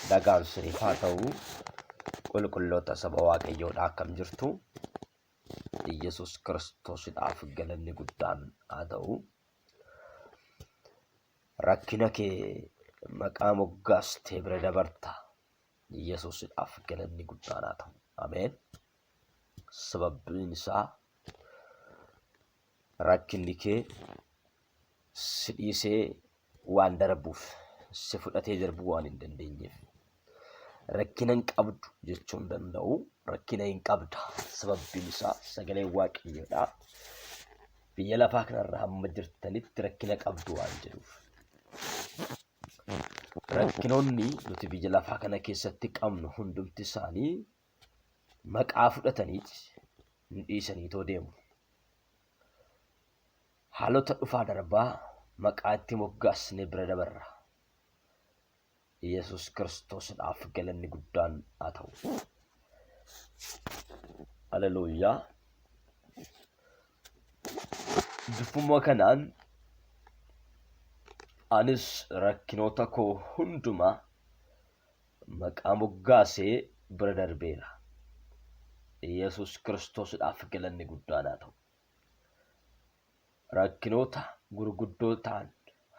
Nagaan siniif haa ta'u qulqulloota saba Waaqayyoodhaa akkam jirtu. Yesus Kiristoosidhaaf galanni guddaan haa ta'u. Rakkina kee maqaa moggaastee bira dabarta. Yesuusidhaaf galanni guddaan haa ta'u. Ameen. Sababbiin isaa rakkinni kee si dhiisee waan darbuuf, si fudhatee darbuu waan hin dandeenyeef. Rakkina hin qabdu jechuu hin danda'u. Rakkina hin qabda. Sababbiin isaa sagaleen Waaqayyoodhaa biyya lafaa kanarra hamma jirtanitti rakkina qabdu waan jedhuuf. Rakkinoonni nuti biyya lafaa kana keessatti qabnu hundumti isaanii maqaa fudhataniiti hin dhiisaniitoo deemu. Haalota dhufaa darbaa maqaa itti moggaasne bira dabarra. Yesus Kiristoosidhaaf galanni guddaan haa ta'u. Haleluuyaa. Bifuma kanaan anis rakkinoota koo hundumaa maqaa moggaasee bira darbeera. Yesus Kiristoosidhaaf galanni guddaan haa ta'u. Rakkinoota gurguddoo ta'an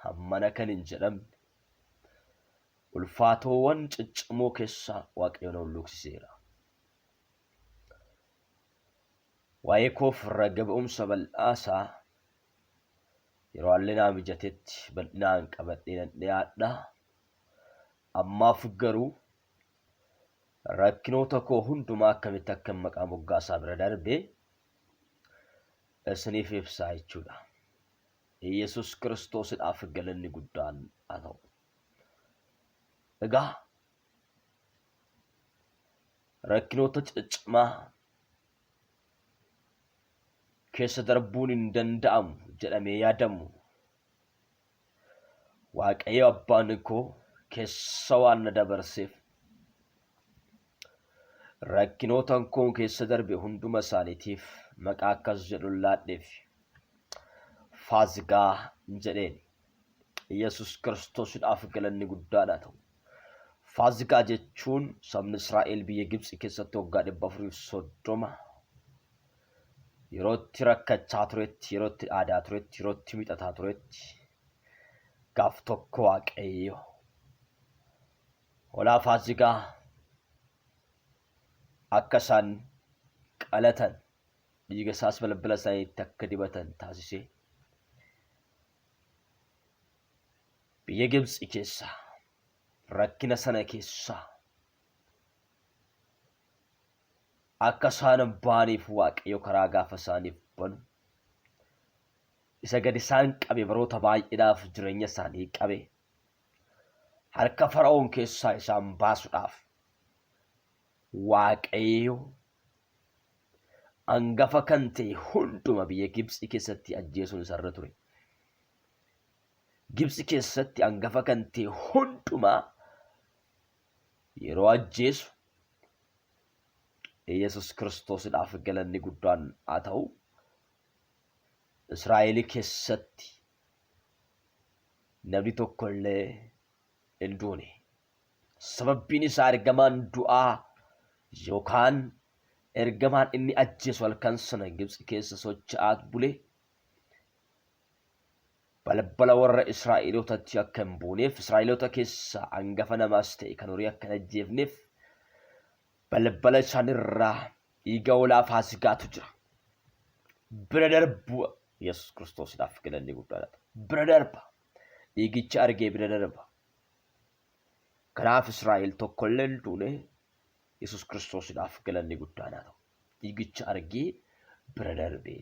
hammana kan hin jedhamne ulfaatoowwan ciccimoo keessaa Waaqayyoon ol luqsiseera. Waa'ee koof raga ba'umsa bal'aasaa yeroo haalli naa mijatetti bal'inaan qabadhee nan dhiyaadha. Ammaaf garuu rakkinoota koo hundumaa akkamitti akka maqaa moggaasaa bira darbee isiniif ibsaa jechuudha. Yesus Kiristoosidhaaf galanni guddaan haa ta'u. Egaa rakkinoota ciccimaa keessa darbuun hin danda'amu jedhamee yaadamu Waaqayyo abbaan koo keessa waan na dabarseef rakkinoota koo keessa darbe hunduma isaaniitiif maqaa akkas jedhu laadheef Faazigaa jedheen. Yesus Kiristoosidhaaf galanni guddaan haa ta'u. Faazigaa jechuun sabni Israa'el biyya Gibxi keessatti waggaa 430 yeroo itti rakkachaa turetti, yeroo itti aadaa turetti, yeroo itti miidhataa turetti gaaf tokko Waaqayyo hoolaa Faazigaa akka isaan qalatan, dhiiga isaas balbala isaaniitti akka dibatan taasisee biyya Gibxi keessaa rakkina sana keessaa akka isaan baaniif Waaqayyo karaa gaafa isaaniif banu isa gad isaan qabe baroota baay'eedhaaf jireenya isaanii qabe harka Fara'oon keessaa isaan baasuudhaaf Waaqayyo hangafa kan ta'e hunduma biyya Gibxi keessatti ajjeesuun isarra ture. Gibxi keessatti hangafa kan ta'e hundumaa yeroo ajjeesu Yesus Kiristoosidhaaf galanni guddaan haa ta'u. Israa'el keessatti namni tokko illee hin duune. Sababbiin isaa ergamaan du'aa yookaan ergamaan inni ajjeesu halkan sana Gibxi keessa socho'aa bule balbala warra Israa'elootatti akka hin buuneef, Israa'eloota keessaa hangafa namaas ta'e kan horii akka hin ajjeefneef balbala isaanirraa dhiiga hoolaa Faazigaatu jira. Bira darbu Yesus Kiristoosidhaaf galanni guddaadha. Bira darba. Dhiigicha argee bira darba. Kanaaf Israa'el tokko illee hin duune. Yesus Kiristoosidhaaf galanni guddaan haa ta'u. Dhiigicha argee bira darbee.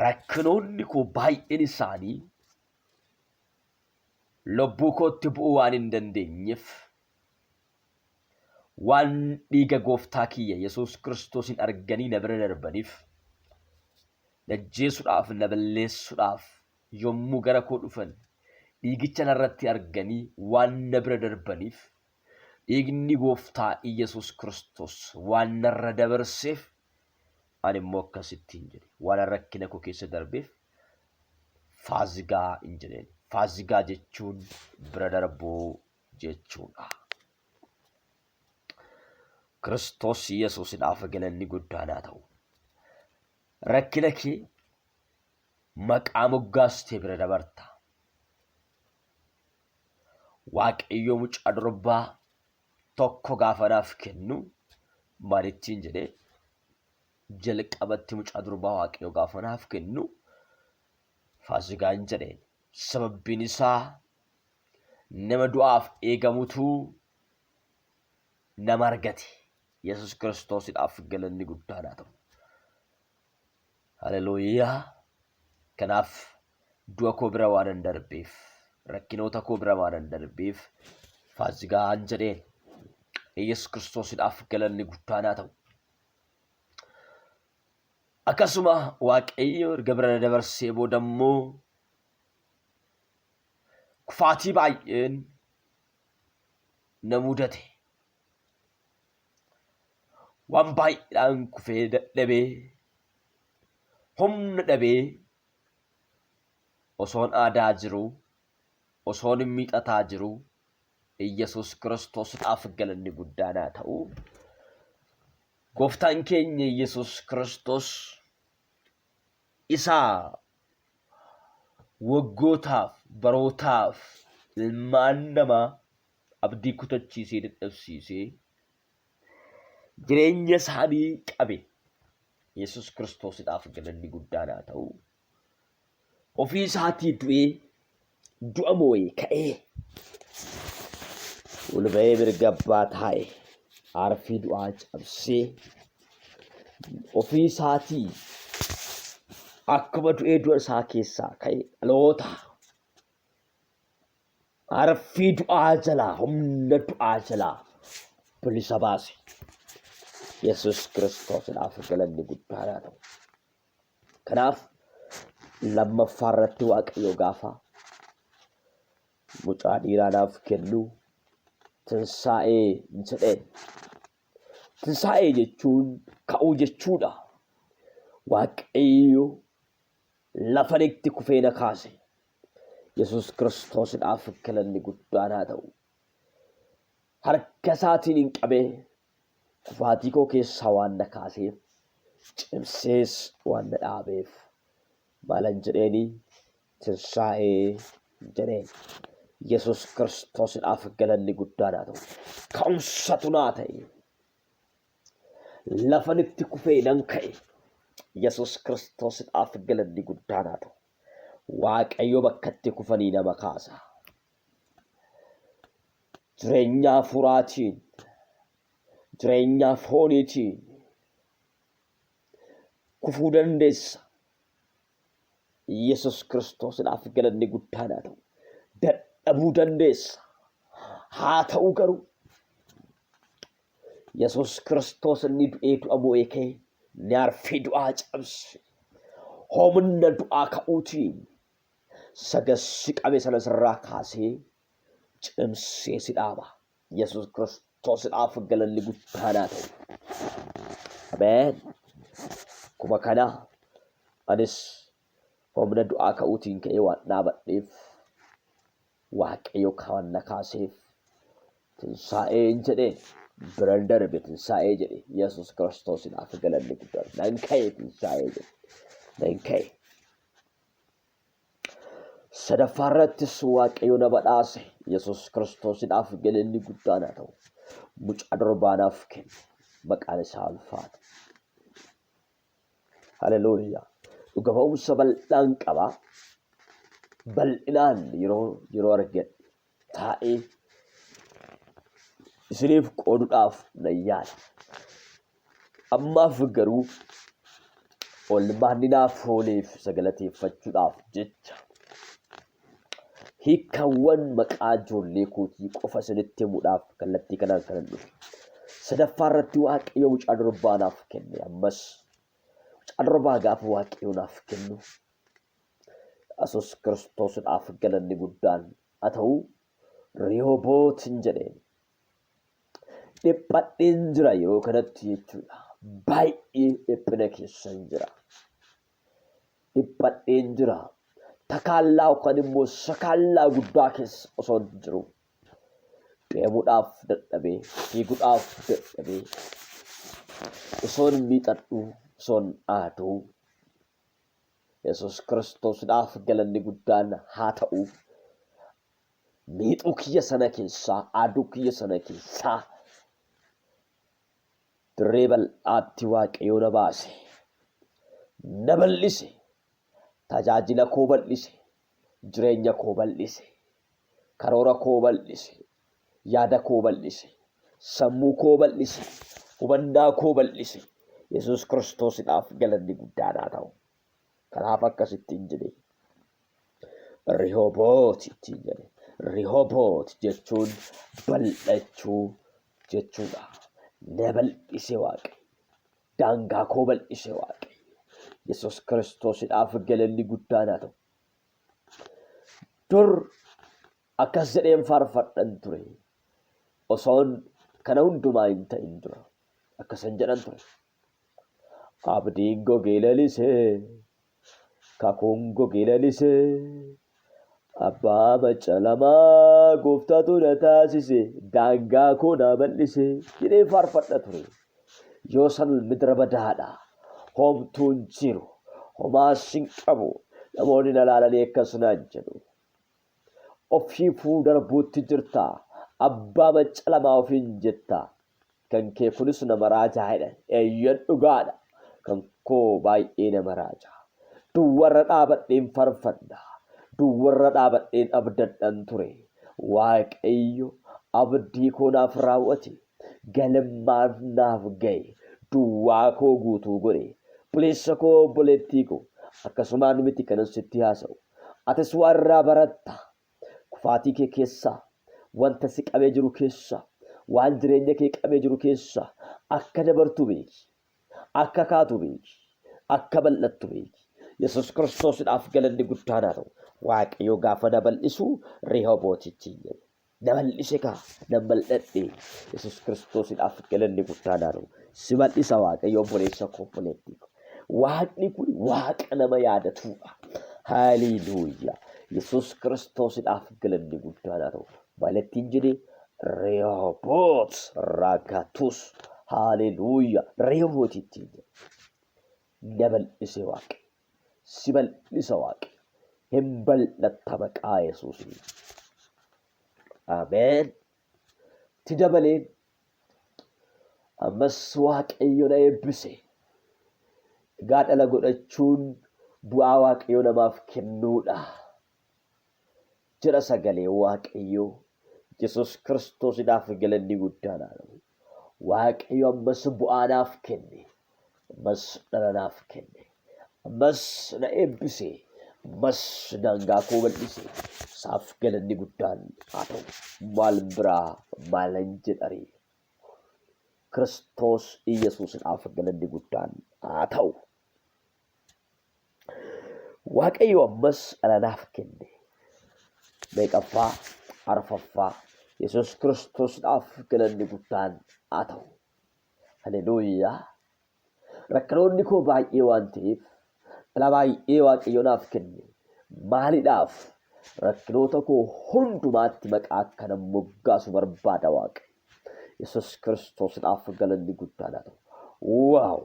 Rakkinoonni koo baay'een isaanii lubbuu kootti bu'uu waan hin dandeenyeef waan dhiiga gooftaa kiyya Yesus Kiristoosin arganii na bira darbaniif na ajjeesuudhaaf na balleessuudhaaf yommuu gara koo dhufan dhiigicha narratti arganii waan na bira darbaniif dhiigni gooftaa Yesus Kiristoos waan narra dabarseef ani immoo akkasittiin jedhe waan rakkina koo keessa darbeef Faazigaa hin jedheen. Faazigaa jechuun bira darbuu jechuudha. Kiristoos Yesuusidhaaf galanni guddaan haa ta'u. Rakkina kee maqaa moggaastee bira dabarta. Waaqayyo mucaa durbaa tokko gaafa naaf kennu maalittiin jedhee jalqabatti mucaa durbaa Waaqayyo gaafa naaf kennu Faasigaan jedheen. Sababbiin isaa nama du'aaf eegamutu nama argate. Yesuus Kiristoosidhaaf galanni guddaan haa ta'u. Haleluuyaa. Kanaaf du'a koo bira waan hin darbeef, rakkinoota koo bira waan hin darbeef Faasigaan jedheen. Yesuus Kiristoosidhaaf galanni guddaan haa ta'u. Akkasuma Waaqayyo erga bira dabarsee booda immoo kufaatii baay'een na mudate. Waan baay'eedhaan kufee dadhabee humna dhabee osoon aadaa jiru, osoon miixataa jiru, Yesuus Kiristoosidhaaf galanni guddaan haa ta'u. Gooftaan keenya Yesuus Kiristoos isaa waggootaaf, barootaaf ilmaan namaa abdii kutachiisee dadhabsiisee jireenya isaanii qabe. Yesuus Kiristoosidhaaf galanni guddaan haa ta'u. Ofii isaatii du'ee du'a moo'ee ka'ee ol ba'ee mirga abbaa taa'e arfii du'aa cabsee ofii isaatii akkuma du'ee du'a isaa keessaa ka'e dhaloota arfii du'aa jalaa, humna du'aa jalaa bilisa baase. Yesuus Kiristoosidhaaf galanni guddaan haa ta'u. Kanaaf lammaffaa irratti Waaqayyo gaafa mucaa dhiiraa naaf kennu tinsaa'ee jedheen. Tinsaa'ee jechuun ka'uu jechuudha. Waaqayyo lafa itti kufee na kaase. Yesuus Kiristoosidhaaf galanni guddaan haa ta'u. Harka isaatiin hin qabee kufaatii koo keessaa waan na kaaseef, cimsees waan na dhaabeef maalan jedheeni tinsaa'ee jedheen. Yesuus Kiristoosidhaaf galanni guddaan haa ta'u. Ka'umsatu naa ta'e. Lafan itti kufee nan ka'e. Yesuus Kiristoosidhaaf galanni guddaan haa ta'u. Waaqayyo bakka itti kufanii nama kaasa. Jireenya hafuuraatiin, jireenya fooniitiin kufuu dandeessa. Yesuus Kiristoosidhaaf galanni guddaan haa ta'u. Dadhabuu dandeessa. Haa ta'u garuu Yesuus Kiristoos inni du'ee du'a moo'ee ka'e ni arfii du'aa cabse. Humna du'aa ka'uutiin sagassi qabe sana sirraa kaasee cimsee si dhaaba. Yesuus Kiristoosidhaaf galanni guddaan haa ta'u. Ameen. Kuma kana anis humna du'aa ka'uutiin ka'ee waan dhaabadheef Waaqayyo kan na kaaseef tinsaa'een jedhee biraan darbe tinsaa'ee jedhe. Yesuus Kiristoosidhaaf galanni guddaan. Nan ka'e tinsaa'ee jedhe. Nan ka'e. Sadaffaa irrattis Waaqayyo na badhaase. Yesuus Kiristoosidhaaf galanni guddaan haa ta'u. Mucaa durbaa naaf kenne. Maqaan isaa ulfaatu. Haleluuyaa. Dhuga ba'umsa bal'aan qaba. Bal'inaan yeroo argadhe taa'ee isiniif qooduudhaaf nan yaala. Ammaaf garuu oolmaan naaf ooleef sagalateeffachuudhaaf jecha hiikkaawwan maqaa ijoollee kootii qofa isinitti himuudhaaf kallattii kanaan kanan dhufe. Sadaffaa irratti Waaqayyo mucaa durbaa naaf kenne. Ammas mucaa durbaa gaafa Waaqayyo naaf kennu Yesuus Kiristoosidhaaf galanni guddaan haa ta'u. Rihobootiin jedheen. Dhiphadheen jira yeroo kanatti jechuudha. Baay'ee dhiphina keessa jira. Dhiphadheen jira. Takaallaa yookaan immoo sakaallaa guddaa keessa osoo hin jiru deemuudhaaf dadhabee fiiguudhaaf dadhabee osoon miixadhu osoon aaduu Yesuus Kiristoosiidhaaf galanni guddaan haa ta'u. Miixuu kiyya sana keessaa aaduu kiyya sana keessaa dirree bal'aatti Waaqayyo na baase, na bal'ise, tajaajila koo bal'ise, jireenya koo bal'ise, karoora koo bal'ise, yaada koo bal'ise, sammuu koo bal'ise, hubannaa koo bal'ise. Yesuus Kiristoosiidhaaf galanni guddaan haa ta'u. Kanaaf akkasittiin jedhe Rihoobooti ittiin jedhe. Rihoobooti jechuun bal'achuu jechuudha. Na bal'ise Waaqayyo. Daangaa koo bal'ise Waaqayyo. Yesuus Kiristoosiidhaaf galanni guddaan haa ta'u. Dur akkas jedheen faarfadhan ture. Osoon kana hundumaa hin ta'in dura akkasan jedhan ture. Abdiin gogee lalisee, kakuun gogee lalisee, abbaa macca lamaa gooftaatu na taasise, daangaa koo na bal'ise jedhee faarfadha ture. Yoo san midira badaadha, homtuun jiru, homaas hin qabu. Namoonni na laalanii akkas naan jedhu. Ofii fuudarbuutti jirta, abbaa macca lamaa ofiin jetta. Kan kee kunis nama raajaa jedhan eeyyan dhugaadha. Kan koo baay'ee nama raajaa. Duwwarra dhaabadheen faarfadha. Duwwarra dhaabadheen abdadhan ture. Waaqayyo abdii koo naaf raawwate. Galmaan naaf ga'e. Duwwaa koo guutuu godhe. Buleessa koo obboleettii koo akkasumaan miti kanan sitti haasa'u. Atis waan irraa baratta. Kufaatii kee keessaa, wanta si qabee jiru keessaa, waan jireenya kee qabee jiru keessaa akka dabartu beeki. Akka kaatu beeki. Akka bal'attu beeki. Yesuus Kiristoosiidhaaf galanni guddaan haa ta'u. Waaqayyo gaafa na bal'isu Rihoobootittiin jedhe. Na bal'ise kaa na bal'adhe. Yesuus Kiristoosiidhaaf galanni guddaan haa ta'u. Si bal'isa Waaqayyo obboleessa koo obboleettii koo. Waaqni kun Waaqa nama yaadatudha. Haleluuyaa. Yesuus Kiristoosiidhaaf galanni guddaan haa ta'u. Maalattiin jedhe Rihooboot raagatus. Haleluuyaa. Rihoobootittiin jedhe. Na bal'ise Waaqayyo. Si bal'isa Waaqayyo. Hin bal'atta maqaa Yesuusiin. Ameen. Ti dabaleen ammas Waaqayyo na eebbise. Egaa dhala godhachuun bu'aa Waaqayyo namaaf kennuudha. Jira sagalee Waaqayyo. Yesuus Kiristoosiidhaaf galanni guddaan haa ta'u. Waaqayyo ammas bu'aa naaf kenne. Ammas dhala naaf kenne. Ammas na eebbise. Ammas daangaa koo bal'ise. Isaaf galanni guddaan haa ta'u. Maal biraa maalan jedhare. Kiristoos Yesuusiidhaaf galanni guddaan haa ta'u. Waaqayyo ammas dhala naaf kenne. Meeqaffaa arfaffaa Yesuus Kiristoosiidhaaf galanni guddaan haa ta'u. Haleluuyaa. Rakkinoonni koo baay'ee waan ta'eef dhala baay'ee Waaqayyo naaf kenne. Maaliidhaaf? Rakkinoota koo hundumaatti maqaa akkanan moggaasu barbaada Waaqayyo. Yesuus Kiristoosiidhaaf galanni guddaan haa ta'u. Waaw!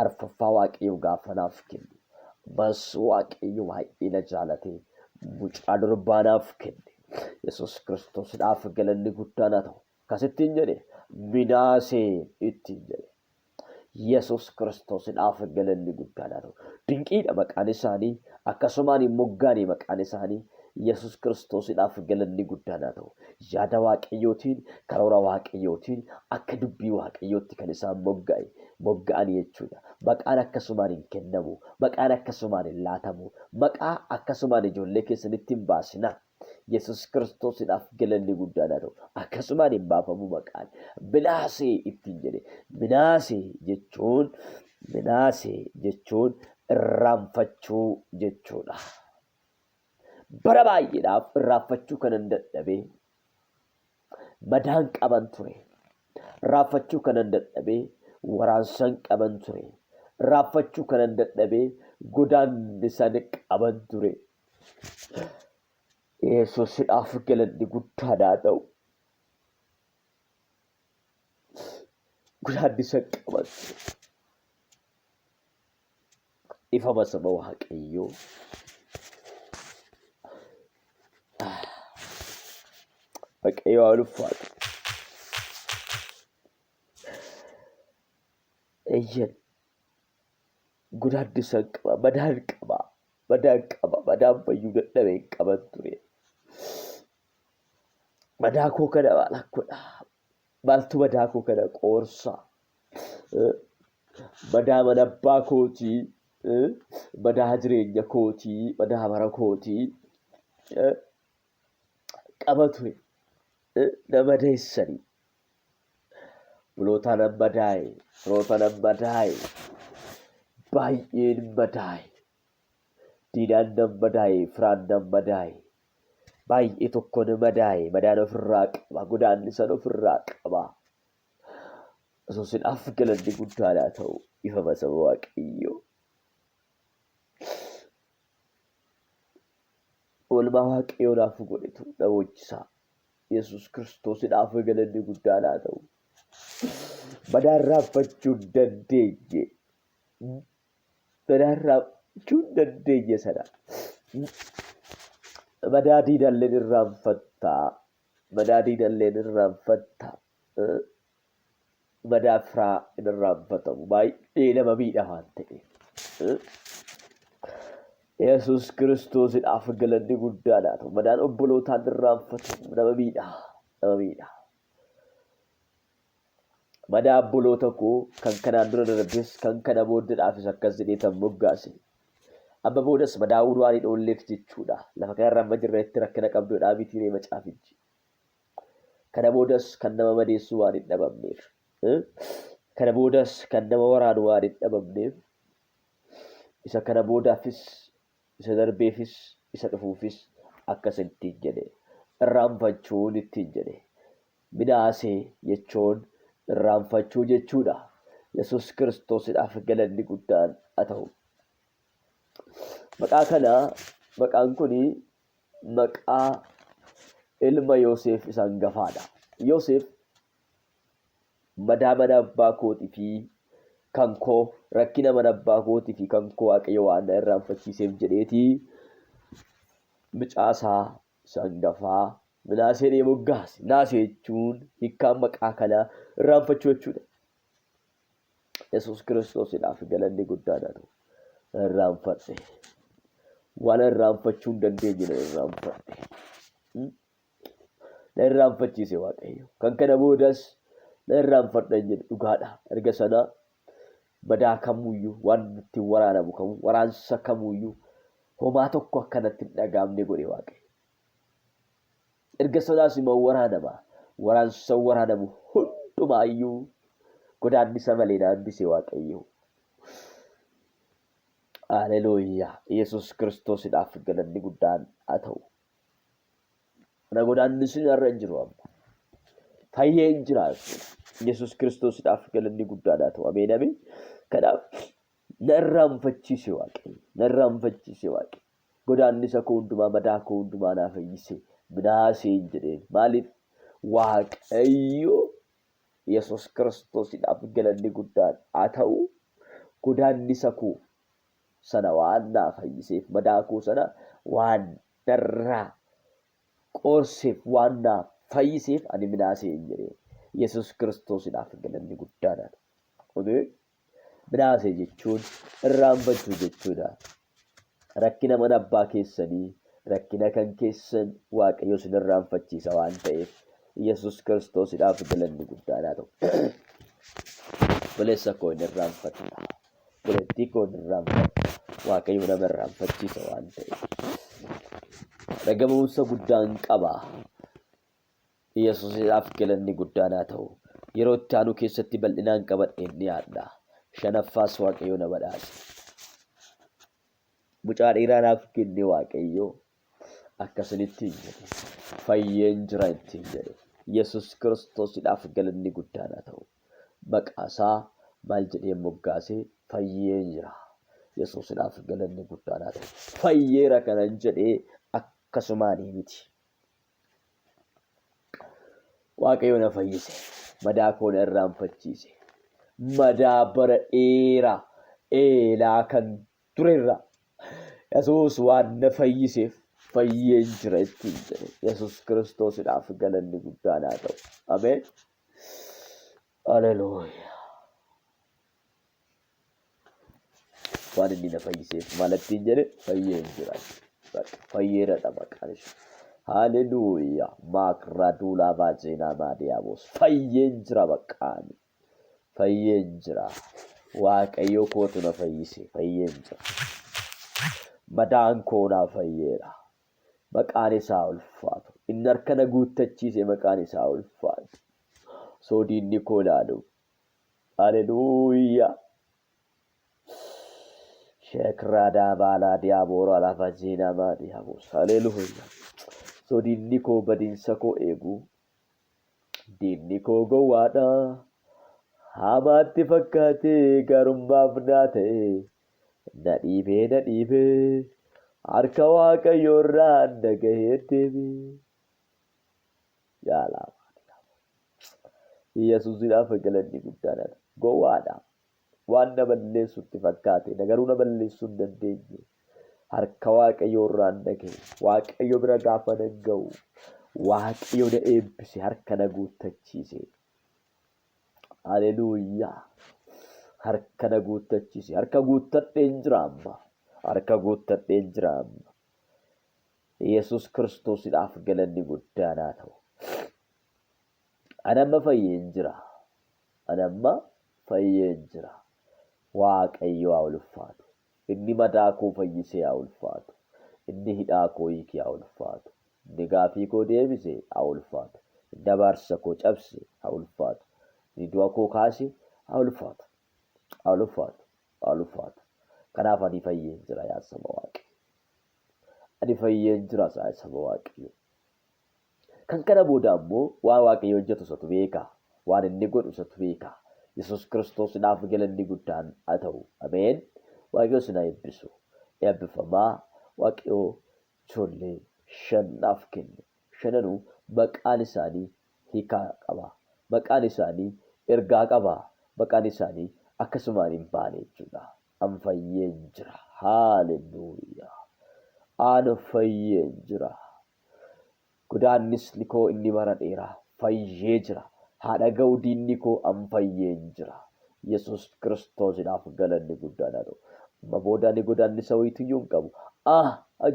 Arfaffaa Waaqayyo gaafa naaf kenne. Ammas Waaqayyo baay'ee na jaalatee mucaa durbaa naaf kenne. Yesuus Kiristoosiidhaaf galanni guddaan haa ta'u. Akkasittiin jedhe Minaasee ittiin jedhe. Yesuus Kiristoosiidhaaf galanni guddaan haa ta'u. Dinqiidha maqaan isaanii, akkasumaan moggaanii maqaan isaanii. Yesuus Kiristoosiidhaaf galanni guddaan haa ta'u. Yaada Waaqayyootiin, karoora Waaqayyootiin, akka dubbii Waaqayyootti kan isaan mogga'an jechuudha. Maqaan akkasumaan hin kennamu. Maqaan akkasumaan hin laatamu. Maqaa akkasumaan ijoollee keessanitti hin baasina. Yesuus Kiristoosiidhaaf galanni guddaan haa ta'u. Akkasumaan hin baafamu maqaan. Minaasee ittiin jedhe. Minaasee jechuun irraanfachuu jechuudha. Bara baay'eedhaaf irraanfachuu kanan dadhabee madaan qaban ture. Irraanfachuu kanan dadhabee waraansaan qaban ture. Irraanfachuu kanan dadhabee godaannisaan qaban ture. Yesuusiidhaaf galanni guddaan haa ta'u. gudaaddisa qabattu ifama saba Waaqayyoo Waaqayyo haa ulfaatu. Eeyyan gudaaddisa qaba madaan qaba madaan fayyuu dadhabee qaban ture. Madaa koo kana maal akkodha? Maaltu madaa koo kana qoorsa? Madaa mana abbaa kootii, madaa jireenya kootii, madaa bara kootii qaba ture. Nama deessanii buloota nan madaa'e, firoota nan madaa'e, baay'een madaa'e, diinaan nan madaa'e, firaan nan madaa'e, baay'ee tokko nan madaa'e, madaan ofirraa qaba, godaannisan ofirraa qaba. Osoo sinaaf galanni guddaadhaa ta'u ifama saba Waaqayyoo. Oolmaa Waaqayyoo naaf godhetu na hojjisaa. Yesus Kiristoosidhaaf galanni guddaadhaa ta'u. Madaan raanfachuu hin dandeenye. Madaan raanfachuu hin dandeenye sana. Madaa diinallee ni raanfattaa. Madaa diinallee ni raanfattaa. Madaa firaa hin raanfatamu. Baay'ee nama miidha waan ta'eef. Yesus Kiristoosidhaaf galanni guddaadhaa ta'u. Madaan obbolootaan hin raanfatamu. Nama miidha. Nama miidha. Madaa obboloota koo kan kanaan dura darbes kan kana booddeedhaafis akkas jedheetan moggaase. Amma boodas madaa'uun waan hin oolleef jechuudha. Lafa kanarra amma jirretti rakkina qabduudhaa mitiiree macaafichi. Kana boodas kan nama madeessu waan hin dhabamneef. Kana boodas kan nama waraanu waan hin dhabamneef. Isa kana boodaafis, isa darbeefis, isa dhufuufis akkas ittiin jedhe. Irraanfachuun ittiin jedhe. Minaasee jechuun irraanfachuu jechuudha. Yesus Kiristoosidhaaf galanni guddaan haa ta'u. Maqaan kuni maqaa ilma Yoosef isa hangafaadha. Yoosef madaa mana abbaa kootii fi kan koo rakkina mana abbaa kootii fi kan koo Waaqayyo waan na irraanfachiiseef jedheetii mucaasaa isa hangafaa Minaasee ni moggaase. Minaasee jechuun hiikkaan maqaa kanaa irraanfachuu jechuudha. Yesus Kiristoosidhaaf galanni guddaadha ta'u. Irraanfadhe. Waan irraanfachuu hin dandeenye na irraanfadhe. Na irraanfachiise Waaqayyo. Kan kana boodas na irraanfadha hin jedhe dhugaadha. Erga sana madaa kamuyyuu waan ittiin waraanamu kamu waraansa kamuyyuu homaa tokko akkanatti hin dhagaamne godhe Waaqayyo. Erga sanaas immoo waraansa waraanamu hundumaayyuu godaannisa malee na hambise Waaqayyo. Haleluuyaa. Yesus Kiristoosidhaaf galanni guddaan haa ta'u. Kana godaannisni irra hin jiru amma. Fayyee hin jiraatu. Yesus Kiristoosidhaaf galanni guddaan haa ta'u. Ameen ameen. Kanaaf na irraanfachiise Waaqayyo. Na irraanfachiise Waaqayyo. Godaannisa koo hundumaa madaa koo hundumaa naa fayyise. Minaasee hin jedheen. Maaliif? Waaqayyo Yesus Kiristoosidhaaf galanni guddaan haa ta'u. Godaannisa koo sana waan naa fayyiseef madaa koo sana waan narraa qoorseef waan naa fayyiseef ani minaasee hin jedheen. Yesus Kiristoosidhaaf galanni guddaan haa ta'u. Minaasee jechuun irraanfachuu jechuudha. Rakkina mana abbaa keessanii rakkina kan keessan Waaqayyo isin irraanfachiisa waan ta'eef Yesus Kiristoosidhaaf galanni guddaan haa ta'u. Buleessa koo hin irraanfadha. Bulettii koo hin irraanfadha. Waaqayyo nama irraanfachiisa waan ta'eef. Dhagamuunsa guddaan qaba. Yesuusidhaaf galanni guddaan haa ta'u. Yeroo itti aanu keessatti bal'inaan qabadheen ni yaadda. Shanaffaas Waaqayyo na badhaase. Mucaa dhiiraa naaf kenne Waaqayyo akkasinitti hin jedhe. Fayyeen jira ittiin jedhe. Yesus Kiristoosidhaaf galanni guddaan haa ta'u. Maqaasaa maal jedhee moggaasee fayyeen jira. Yesuusidhaaf galanni guddaan haa ta'u. Fayyeera kanan jedhee akkasumaanii miti. Waaqayyo na fayyise. Madaa koo na irraanfachiise. madaa bara dheeraa eelaa kan turerra Yesuus waan na fayyiseef fayyeen jira ittiin jedhe. Yesuus Kiristoosidhaaf galanni guddaan haa ta'u. Ameen. Haleluuyaa. Waan inni na fayyiseef maal ittiin jedhe fayyeen jira. Fayyeedha maqaan ishee. Haleluuyaa. Maakiraduulaa baajeenaa maadiyaabos. Fayyeen jira maqaan. Fayyeen jira. Waaqayyo kootu na fayyise. Fayyeen jira. Madaan koo naa fayyeera. Maqaan isaa ulfaatu. Inni harka na guuttachiise maqaan isaa ulfaatu. Soodiinni koo laalu. Haleluuyaa. Sheekiraadaa baalaa diyaaboora lafa jeenamaa diyaabos. Haleluuyaa. Soodiinni koo badiinsa koo eegu. Diinni koo gowwaadha. Hamaatti fakkaatee garummaaf naa ta'e. Na dhiibee harka Waaqayyoo irraa dhagahee deeme. Yesuusidhaaf galanni guddaan gowwaadha. Waan na balleessutti fakkaate garuu na balleessuu hin dandeenye. Harka Waaqayyoo irraa dhagahe. Waaqayyo bira gaafa nan ga'u Waaqayyo na eebbise harka na guuttachiise. Haleluuyaa. Harka na guuttachiise. Harka guuttadheen jira amma. Harka guuttadheen jira amma. Yesuus Kiristoosidhaaf galanni guddaan haa ta'u. Anamma fayyeen jira. Anamma fayyeen jira. Waaqayyo haa ulfaatu. Inni madaa koo fayyisee haa ulfaatu. Inni hidhaa koo hiikee haa ulfaatu. Inni gaafii koo deebisee haa ulfaatu. Inni abaarsa koo cabse haa ulfaatu. Inni du'a koo kaase haa ulfaatu. Ulfaatu. Kanaaf ani fayyeen jira yaa saba Waaqayyo. Ani fayyeen jira yaa saba Waaqayyo. Kan kana booda ammoo waan Waaqayyo hojjetu isatu beeka. Waan inni godhu isatu beeka. Yesuus Kiristoosidhaaf galanni guddaan haa ta'u. Ameen. Waaqayyo isin haa eebbisu. Eebbifamaa Waaqayyo ijoollee shanaaf kenne. Shananuu maqaan isaanii hiikaa qaba. Maqaan isaanii ergaa qaba. Maqaan isaanii akkasumaan hin baane jechuudha. An fayyeen jira. Haleluuyaa. An fayyeen jira. Godaannisni koo inni bara dheeraa fayyee jira. Haadha ga'u diinni koo an fayyeen jira. Yesuus Kiristoosidhaaf galanni guddaan haa ta'u. Amma booda ani godaannisa wayitiyyuu hin qabu.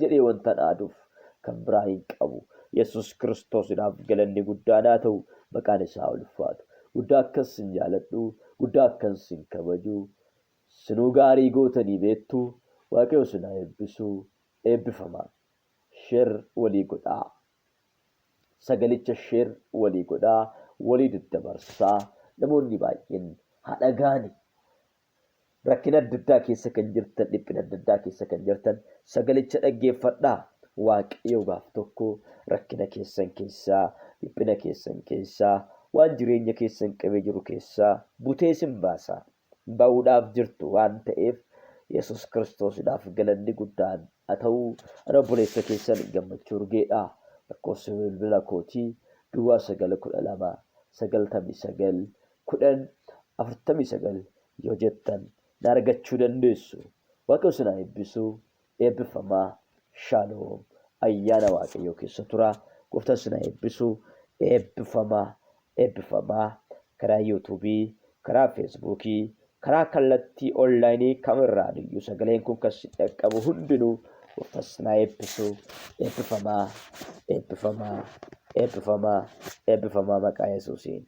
Jedhee wanta dhaaduuf kan biraa hin qabu. Yesuus Kiristoosidhaaf galanni guddaan haa ta'u. Maqaan isaa ulfaatu. Guddaa akkas hin jaaladhu. Guddaa akkas hin kabaju. Sinuu gaarii gootanii beektu. Waaqayyo isin haa eebbisu. Eebbifamaa. Sheer walii godhaa. Sagalicha sheer walii godhaa. Walii daddabarsaa. Namoonni baay'een haa dhaga'ani. Rakkina adda addaa keessa kan jirtan, dhiphina adda addaa keessa kan jirtan sagalicha dhaggeeffadhaa. Waaqayyo gaaf tokko rakkina keessan keessaa, dhiphina keessan keessaa, waan jireenya keessan qabee jiru keessaa butee isin baasa. Ba'uudhaaf jirtu waan ta'eef Yesuus Kiristoosidhaaf galanni guddaan haa ta'u. Ana obboleessa keessan gammachuu urgeedhaa. Lakkoofsa bilbila kootii Duwwaa 912 99 10 49 yoo jettan na argachuu dandeessu. Waaqayyo isin haa eebbisu. Eebbifamaa. Shaaloom. Ayyaana Waaqayyoo keessa tura. Gooftaan isin haa eebbisu. Eebbifamaa. Karaa yuutuubii, karaa feesbuukii, karaa kallattii onlaayinii kamirraa iyyuu sagaleen kun kan si dhaqqabu hundinuu gooftaan isin haa eebbisu. Eebbifamaa maqaa Yesuusiin.